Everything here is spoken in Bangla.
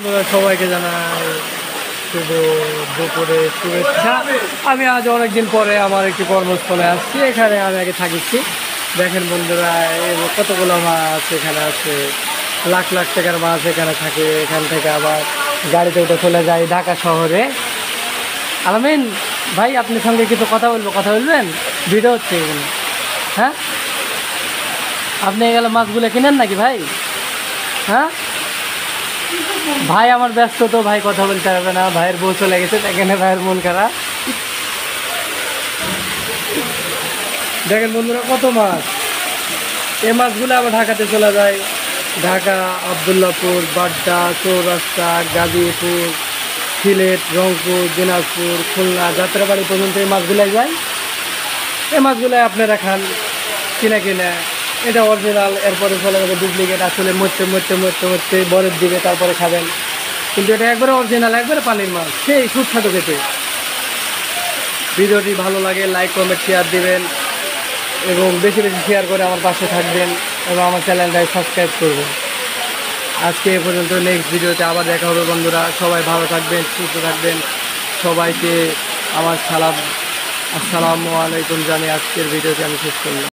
বন্ধুরা সবাইকে জানাই শুভ দুপুরে শুভেচ্ছা। আমি আজ অনেকদিন পরে আমার একটি কর্মস্থলে আসছি। এখানে আমি আগে থাকিছি। দেখেন বন্ধুরা, কতগুলো মাছ এখানে আছে, লাখ লাখ টাকার মাছ এখানে থাকে। এখান থেকে আবার গাড়িতে উঠে চলে যায় ঢাকা শহরে। আলামিন ভাই, আপনার সঙ্গে কিছু কথা বলবেন? ভিডিও হচ্ছে এখানে। হ্যাঁ, আপনি গেলে মাছগুলো কিনেন নাকি ভাই? হ্যাঁ ভাই, আমার ব্যস্ত তো ভাই, কথা বলতে হবে না। ভাইয়ের বউ চলে গেছে, এখানে ভাইয়ের মন খারাপ। দেখেন বন্ধুরা কত মাছ। এই মাছগুলো আবার ঢাকাতে চলে যায়। ঢাকা, আবদুল্লাপুর, বাড্ডা, চৌরাস্তা, গাজীপুর, সিলেট, রংপুর, দিনাজপুর, খুলনা, যাত্রাবাড়ি পর্যন্ত এই মাছগুলাই যায়। এই মাছগুলাই আপনারা খান কিনা। এটা অরিজিনাল, এরপরে চলে যাবে ডুপ্লিকেট। আসলে মরতে বরের দিকে তারপরে খাবেন। কিন্তু এটা একবারে অরিজিনাল, একবারে পানির মাছ, সেই সুস্বাদু খেতে। ভিডিওটি ভালো লাগে লাইক কমেন্ট শেয়ার দিবেন এবং বেশি বেশি শেয়ার করে আমার পাশে থাকবেন এবং আমার চ্যানেলটাকে সাবস্ক্রাইব করবেন। আজকে এ পর্যন্ত, নেক্সট ভিডিওতে আবার দেখা হবে বন্ধুরা। সবাই ভালো থাকবেন, সুস্থ থাকবেন। সবাইকে আমার সালাম, আসসালামু আলাইকুম জানিয়ে আজকের ভিডিওটি আমি শেষ করলাম।